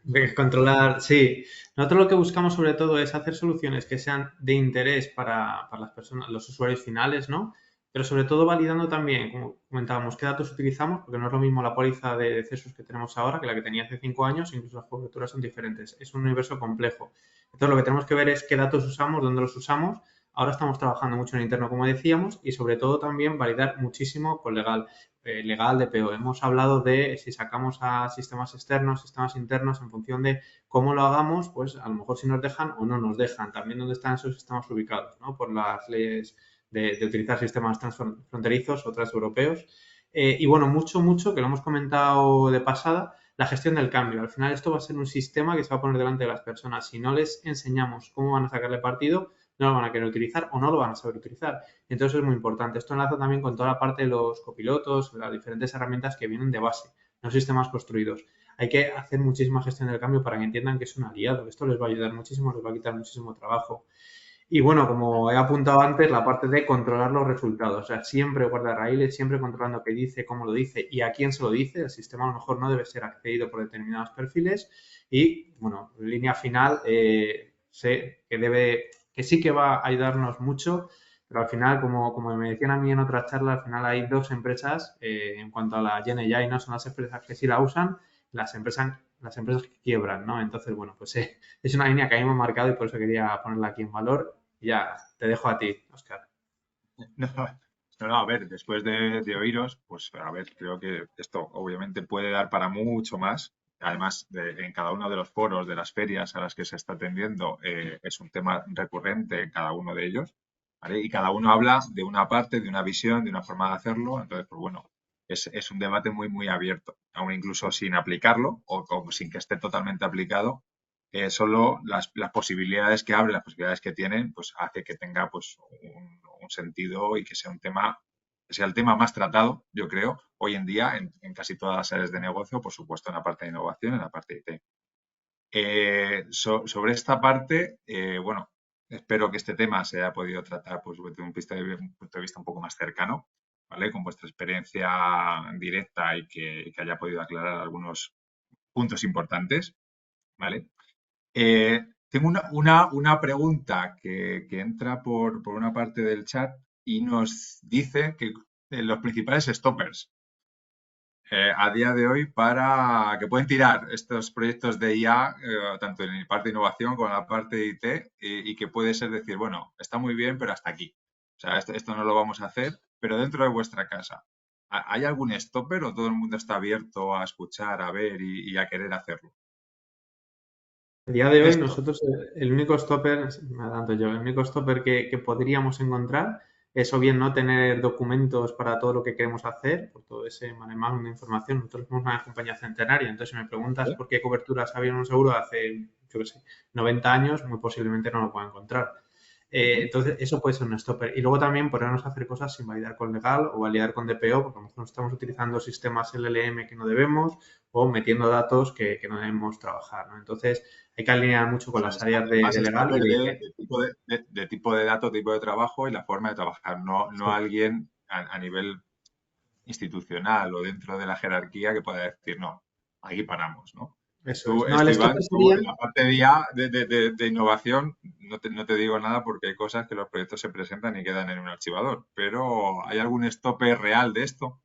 de controlar, sí. Nosotros lo que buscamos sobre todo es hacer soluciones que sean de interés para las personas, los usuarios finales, ¿no? Pero sobre todo validando también, como comentábamos, qué datos utilizamos, porque no es lo mismo la póliza de decesos que tenemos ahora que la que tenía hace 5 años, incluso las coberturas son diferentes. Es un universo complejo. Entonces lo que tenemos que ver es qué datos usamos, dónde los usamos. Ahora estamos trabajando mucho en interno, como decíamos, y sobre todo también validar muchísimo con legal DPO. Hemos hablado de si sacamos a sistemas externos, sistemas internos, en función de cómo lo hagamos, pues a lo mejor si nos dejan o no nos dejan. También dónde están esos sistemas ubicados, ¿no? Por las leyes de utilizar sistemas transfronterizos o transeuropeos. Y bueno, mucho, que lo hemos comentado de pasada, la gestión del cambio. Al final esto va a ser un sistema que se va a poner delante de las personas. Si no les enseñamos cómo van a sacarle partido, no lo van a querer utilizar o no lo van a saber utilizar. Entonces es muy importante. Esto enlaza también con toda la parte de los copilotos, las diferentes herramientas que vienen de base, no sistemas construidos. Hay que hacer muchísima gestión del cambio para que entiendan que es un aliado. Esto les va a ayudar muchísimo, les va a quitar muchísimo trabajo. Y bueno, como he apuntado antes, la parte de controlar los resultados. O sea, siempre guardarraíles, siempre controlando qué dice, cómo lo dice y a quién se lo dice. El sistema a lo mejor no debe ser accedido por determinados perfiles. Y bueno, en línea final, sé que sí que va a ayudarnos mucho, pero al final, como me decían a mí en otra charla, al final hay dos empresas, en cuanto a la Gen AI, no son las empresas que sí la usan, las empresas que quiebran, ¿no? Entonces, bueno, pues es una línea que a mí me ha marcado y por eso quería ponerla aquí en valor. Y ya, te dejo a ti, Óscar.
No, a ver, después de oíros, pues a ver, creo que esto obviamente puede dar para mucho más. Además, en cada uno de los foros, de las ferias a las que se está atendiendo, es un tema recurrente en cada uno de ellos, ¿vale? Y cada uno habla de una parte, de una visión, de una forma de hacerlo. Entonces, pues bueno, es un debate muy abierto. aún incluso sin aplicarlo o sin que esté totalmente aplicado, solo las posibilidades que abre, las posibilidades que tienen, pues hace que tenga pues un sentido y que sea un tema, que sea el tema más tratado, yo creo, hoy en día en casi todas las áreas de negocio, por supuesto en la parte de innovación, en la parte de IT. Sobre esta parte, bueno, espero que este tema se haya podido tratar pues, desde un punto de vista un poco más cercano, ¿vale? Con vuestra experiencia directa y que haya podido aclarar algunos puntos importantes, ¿vale? Tengo una pregunta que entra por una parte del chat y nos dice que los principales stoppers a día de hoy para que pueden tirar estos proyectos de IA, tanto en la parte de innovación como en la parte de IT, y que puede ser decir, bueno, está muy bien, pero hasta aquí. O sea, esto no lo vamos a hacer, pero dentro de vuestra casa. ¿Hay algún stopper o todo el mundo está abierto a escuchar, a ver y a querer hacerlo?
A día de hoy
Néstor.
nosotros el único stopper, me adelanto yo, el único stopper que podríamos encontrar es o bien no tener documentos para todo lo que queremos hacer, por todo ese manejo de información. Nosotros somos una compañía centenaria, entonces si me preguntas por qué coberturas había en un seguro hace, yo qué sé, 90 años, muy posiblemente no lo pueda encontrar. Entonces, eso puede ser un stopper. Y luego también ponernos a hacer cosas sin validar con legal o validar con DPO, porque a lo mejor estamos utilizando sistemas LLM que no debemos o metiendo datos que no debemos trabajar, ¿no? Entonces, hay que alinear mucho con las áreas de
Más
legal y
stopper
de
de
IT.
tipo de dato, tipo de trabajo y la forma de trabajar, no
Sí,
alguien a nivel institucional o dentro de la jerarquía que pueda decir, no, aquí paramos, ¿no?
eso es.
Tú,
No, el
Iván,
stopper
tú
sería,
en la parte de IA, de innovación, no te digo nada porque hay cosas que los proyectos se presentan y quedan en un archivador, pero ¿hay algún stopper real de esto?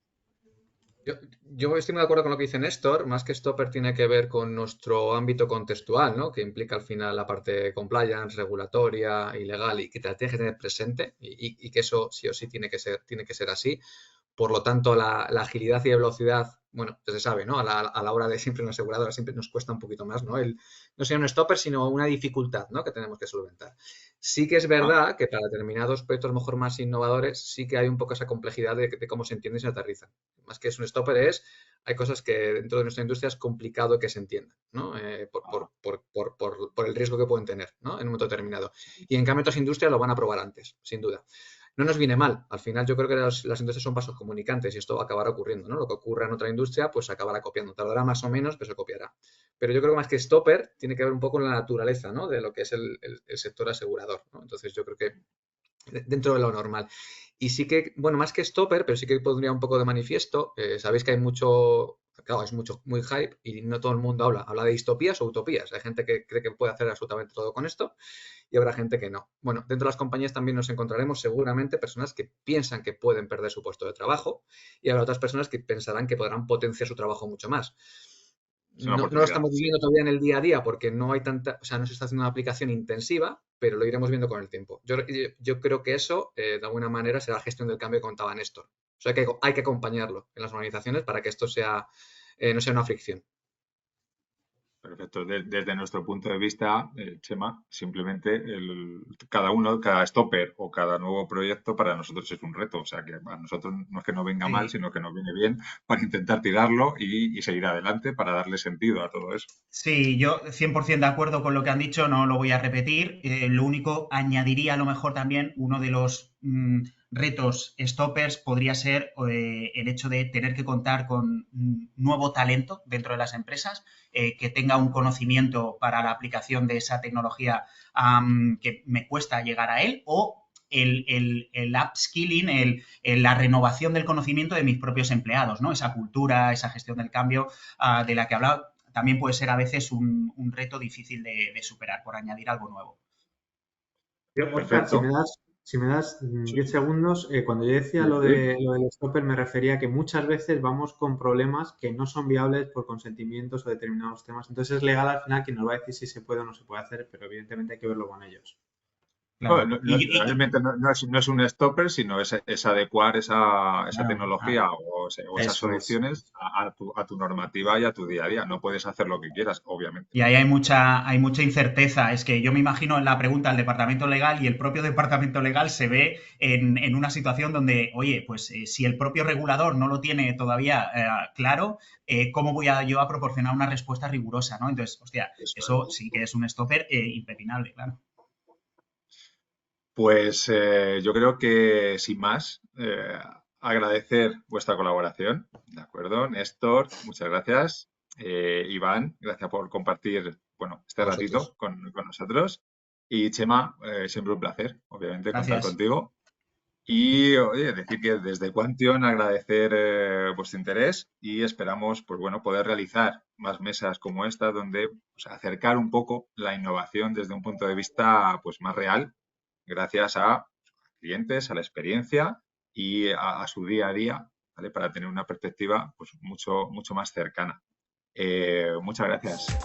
Yo, yo estoy muy de acuerdo con lo que dice Néstor, más que stopper tiene que ver con nuestro ámbito contextual, ¿no? Que implica al final la parte de compliance, regulatoria y legal y que te la tienes que tener presente y que eso sí o sí tiene que ser así. Por lo tanto, la agilidad y la velocidad, bueno, pues se sabe, ¿no? A la hora de siempre una aseguradora siempre nos cuesta un poquito más, ¿no? No sería un stopper, sino una dificultad, ¿no? Que tenemos que solventar. Sí que es
Ah,
verdad que para determinados proyectos a lo mejor más innovadores sí que hay un poco esa complejidad de cómo se entiende y se aterriza. Más que es un stopper hay cosas que dentro de nuestra industria es complicado que se entiendan, ¿no?
ah,
Por el riesgo que pueden tener, ¿no? En un momento determinado. Y en cambio otras industrias lo van a probar antes, sin duda. No nos viene mal. Al final yo creo que las industrias son vasos comunicantes y esto acabará ocurriendo, ¿no? Lo que ocurra en otra industria, pues se acabará copiando. Tardará más o menos, pero se copiará. Pero yo creo que más que stopper, tiene que ver un poco con la naturaleza, ¿no? De lo que es el sector asegurador, ¿no? Entonces yo creo que dentro de lo normal. Y sí que, bueno, más que stopper, pero sí que pondría un poco de manifiesto. Sabéis que hay mucho, claro, es mucho, muy hype y no todo el mundo habla de distopías o utopías. Hay gente que cree que puede hacer absolutamente todo con esto y habrá gente que no. Bueno, dentro de las compañías también nos encontraremos seguramente personas que piensan que pueden perder su puesto de trabajo y habrá otras personas que pensarán que podrán potenciar su trabajo mucho más.
es una
No lo
oportunidad,
estamos
sí.
viviendo todavía en el día a día porque no hay tanta, o sea, no se está haciendo una aplicación intensiva, pero lo iremos viendo con el tiempo. Yo creo que eso, de alguna manera, será la gestión del cambio que contaba Néstor. O sea, que hay que acompañarlo en las organizaciones para que esto sea, no sea una fricción.
Perfecto. Desde nuestro punto de vista, Chema, simplemente cada stopper o cada nuevo proyecto para nosotros es un reto. O sea que a nosotros no es que nos venga mal,
Sí,
sino que nos viene bien para intentar tirarlo y seguir adelante para darle sentido a todo eso.
sí, yo 100% de acuerdo con lo que han dicho, no lo voy a repetir. Lo único, añadiría a lo mejor también uno de los retos stoppers podría ser el hecho de tener que contar con nuevo talento dentro de las empresas, que tenga un conocimiento para la aplicación de esa tecnología que me cuesta llegar a él, o el upskilling, la renovación del conocimiento de mis propios empleados, ¿no? Esa cultura, esa gestión del cambio de la que hablaba, también puede ser a veces un reto difícil de superar por añadir algo nuevo.
yo, Oscar,
Perfecto.
si me das
Sí,
10 segundos, cuando yo decía
sí, sí.
lo del stopper me refería a que muchas veces vamos con problemas que no son viables por consentimientos o determinados temas. Entonces es legal al final quien nos va a decir si se puede o no se puede hacer, pero evidentemente hay que verlo con ellos.
Claro.
Realmente no es un stopper, sino es adecuar esa
Claro,
tecnología o esas
Eso es.
soluciones a tu normativa y a tu día a día. No puedes hacer lo que quieras, obviamente.
Y ahí hay mucha incerteza. Es que yo me imagino en la pregunta al departamento legal y el propio departamento legal se ve en una situación donde, oye, pues si el propio regulador no lo tiene todavía claro, ¿cómo voy yo a proporcionar una respuesta rigurosa, ¿no? Entonces, hostia, eso sí que es un stopper impepinable, claro.
Pues yo creo que sin más, agradecer vuestra colaboración, ¿de acuerdo? Néstor, muchas gracias. Iván, gracias por compartir, bueno, este
A vosotros.
ratito con nosotros. Y Chema, siempre un placer, obviamente, contar
Gracias.
contigo. Y oye, decir que desde Quantion agradecer vuestro interés y esperamos, pues bueno, poder realizar más mesas como esta donde pues, acercar un poco la innovación desde un punto de vista pues más real, gracias a clientes, a la experiencia y a su día a día, ¿vale? Para tener una perspectiva pues mucho más cercana. Muchas gracias.